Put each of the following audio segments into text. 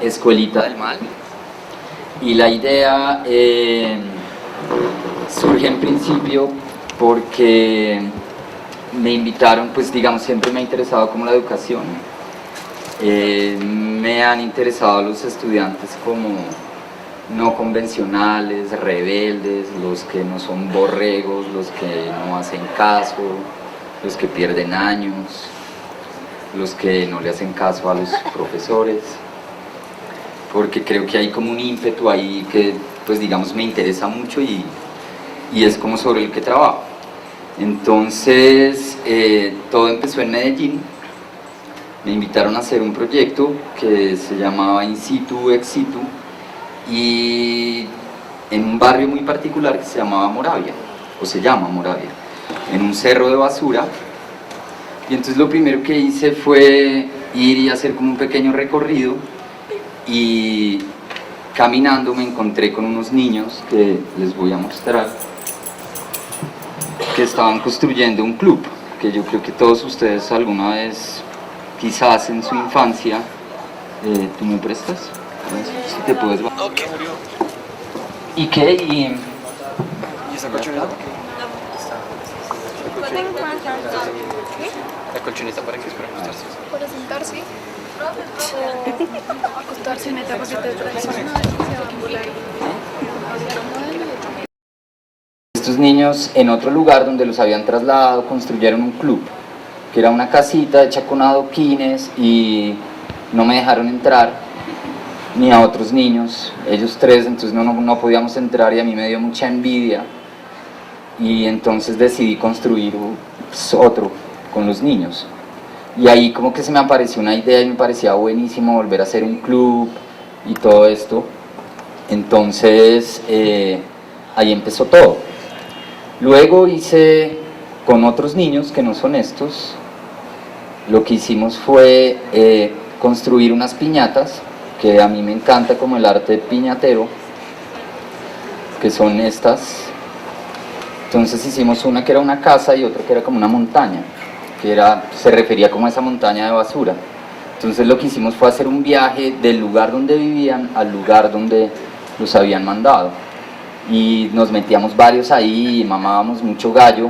Escuelita del Mal, y la idea surge en principio porque me invitaron, pues digamos, siempre me ha interesado como la educación, me han interesado los estudiantes como no convencionales, rebeldes, los que no son borregos, los que no hacen caso, los que pierden años, los que no le hacen caso a los profesores, porque creo que hay como un ímpetu ahí que, pues digamos, me interesa mucho y es como sobre el que trabajo. Entonces, todo empezó en Medellín. Me invitaron a hacer un proyecto que se llamaba In Situ, Ex Situ, y en un barrio muy particular que se llamaba Moravia, o se llama Moravia, en un cerro de basura. Y entonces lo primero que hice fue ir y hacer como un pequeño recorrido, y caminando me encontré con unos niños que les voy a mostrar, que estaban construyendo un club, que yo creo que todos ustedes alguna vez, quizás en su infancia, ¿tú me prestas? Si te puedes... Okay. ¿Y qué? ¿Y esa colchoneta? La colchoneta para qué es, para acostarse. Para sentarse o acostarse neta porque te traicionan y se van a volar. Estos niños, en otro lugar donde los habían trasladado, construyeron un club, que era una casita hecha con adoquines, y no me dejaron entrar, ni a otros niños, ellos tres, entonces no podíamos entrar, y a mí me dio mucha envidia, y entonces decidí construir otro con los niños. Y ahí como que se me apareció una idea y me parecía buenísimo volver a hacer un club y todo esto. Entonces ahí empezó todo. Luego hice con otros niños que no son estos, lo que hicimos fue construir unas piñatas, que a mí me encanta como el arte piñatero, que son estas. Entonces hicimos una que era una casa y otra que era como una montaña, que se refería como a esa montaña de basura. Entonces lo que hicimos fue hacer un viaje del lugar donde vivían al lugar donde los habían mandado. Y nos metíamos varios ahí y mamábamos mucho gallo,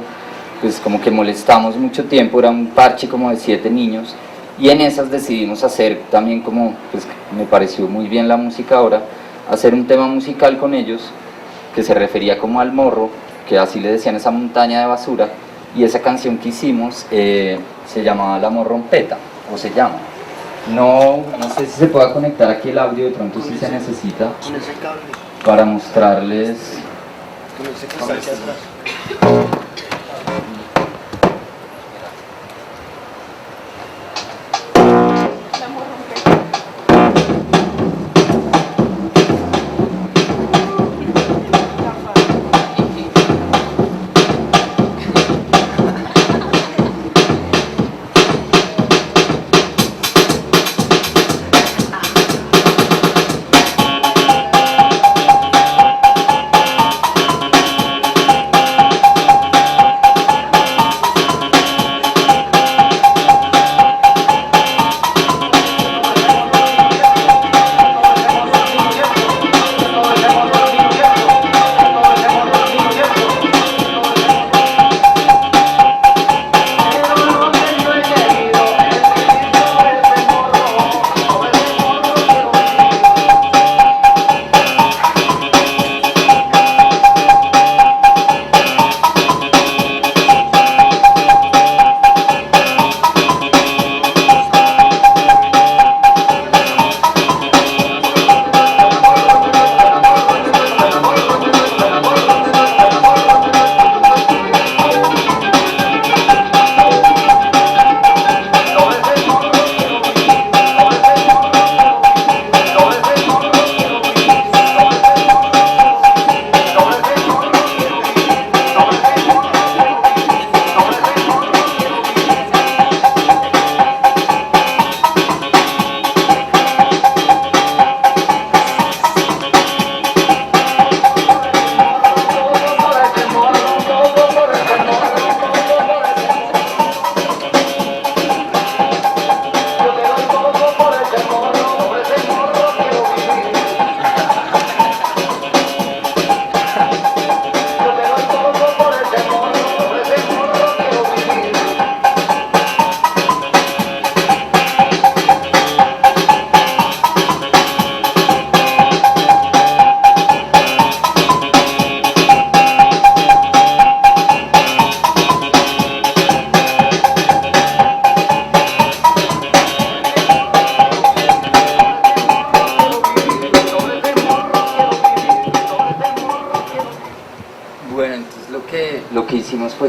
pues como que molestamos mucho tiempo, era un parche como de 7 niños. Y en esas decidimos hacer también como, pues me pareció muy bien la música ahora, hacer un tema musical con ellos que se refería como al morro, que así le decían esa montaña de basura, y esa canción que hicimos se llamaba La Morrompeta, o se llama. No sé si se pueda conectar aquí el audio, de pronto si se necesita, para mostrarles.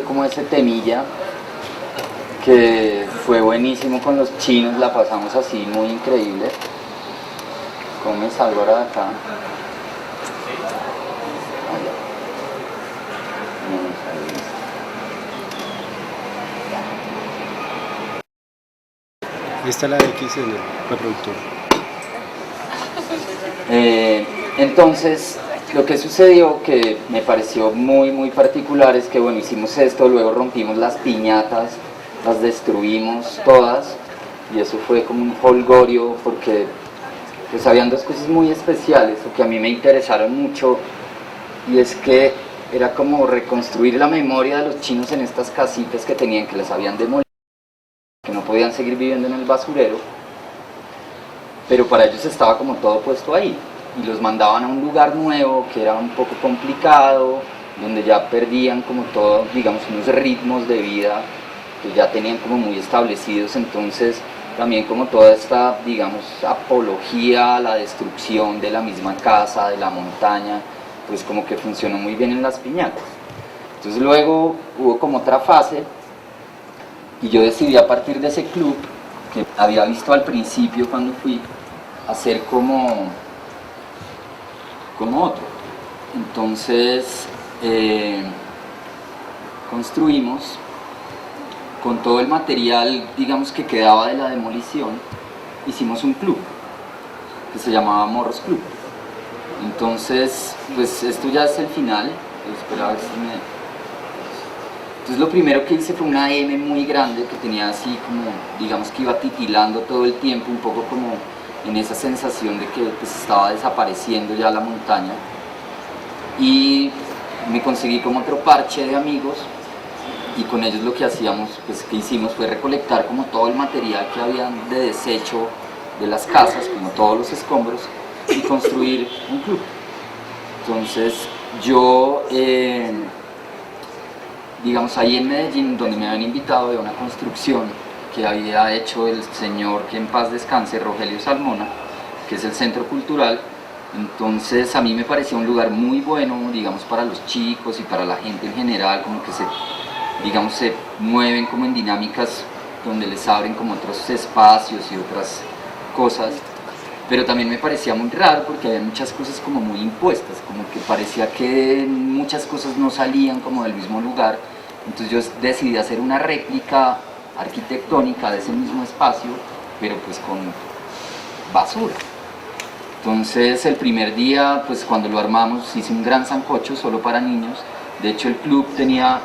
como ese temilla que fue buenísimo con los chinos, la pasamos así muy increíble. ¿Cómo me salgo ahora de acá? Allá. No me salgo. Ahí está la X en el reproductor. Entonces, lo que sucedió, que me pareció muy particular, es que bueno, hicimos esto, luego rompimos las piñatas, las destruimos todas, y eso fue como un holgorio, porque pues habían dos cosas muy especiales, o que a mí me interesaron mucho, y es que era como reconstruir la memoria de los chinos en estas casitas que tenían, que las habían demolido, que no podían seguir viviendo en el basurero, pero para ellos estaba como todo puesto ahí, y los mandaban a un lugar nuevo que era un poco complicado, donde ya perdían como todo, digamos, unos ritmos de vida que ya tenían como muy establecidos. Entonces también como toda esta, digamos, apología a la destrucción de la misma casa, de la montaña, pues como que funcionó muy bien en las piñatas. Entonces luego hubo como otra fase, y yo decidí, a partir de ese club que había visto al principio cuando fui, hacer como otro. Entonces construimos con todo el material, digamos, que quedaba de la demolición, hicimos un club que se llamaba Morros Club. Entonces, pues esto ya es el final. Espera a ver si me... Entonces lo primero que hice fue una M muy grande que tenía así como, digamos, que iba titilando todo el tiempo, un poco como en esa sensación de que pues estaba desapareciendo ya la montaña, y me conseguí como otro parche de amigos, y con ellos lo que hacíamos, pues que hicimos fue recolectar como todo el material que había de desecho de las casas, como todos los escombros, y construir un club. Entonces yo, digamos, ahí en Medellín, donde me habían invitado, de una construcción que había hecho el señor, que en paz descanse, Rogelio Salmona, que es el Centro Cultural. Entonces a mí me parecía un lugar muy bueno, digamos, para los chicos y para la gente en general, como que digamos, se mueven como en dinámicas donde les abren como otros espacios y otras cosas, pero también me parecía muy raro porque había muchas cosas como muy impuestas, como que parecía que muchas cosas no salían como del mismo lugar. Entonces yo decidí hacer una réplica arquitectónica de ese mismo espacio, pero pues con basura. Entonces el primer día, pues cuando lo armamos, hice un gran sancocho solo para niños. De hecho el club tenía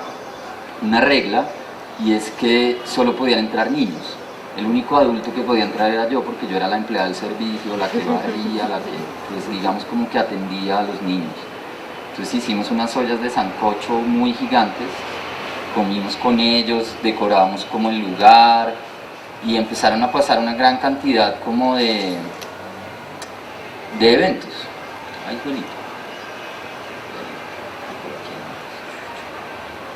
una regla, y es que solo podían entrar niños. El único adulto que podía entrar era yo, porque yo era la empleada del servicio, la que barría, la que, pues digamos, como que atendía a los niños. Entonces hicimos unas ollas de sancocho muy gigantes, comimos con ellos, decoramos como el lugar, y empezaron a pasar una gran cantidad como de eventos. Ay, Juanito.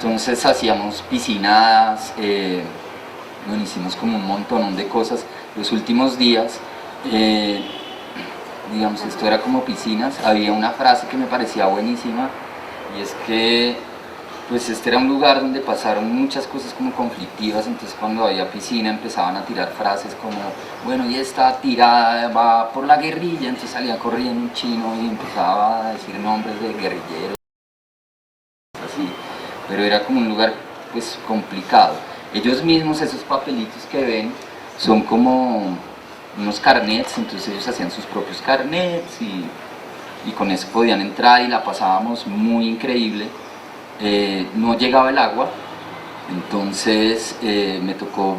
Entonces hacíamos piscinadas, bueno, hicimos como un montón de cosas. Los últimos días, digamos, esto era como piscinas. Había una frase que me parecía buenísima, y es que pues este era un lugar donde pasaron muchas cosas como conflictivas. Entonces cuando había piscina empezaban a tirar frases como, bueno, y esta tirada va por la guerrilla. Entonces salía corriendo un chino y empezaba a decir nombres de guerrilleros, así. Pero era como un lugar pues complicado. Ellos mismos, esos papelitos que ven, son como unos carnets, entonces ellos hacían sus propios carnets, y con eso podían entrar, y la pasábamos muy increíble. No llegaba el agua, entonces me tocó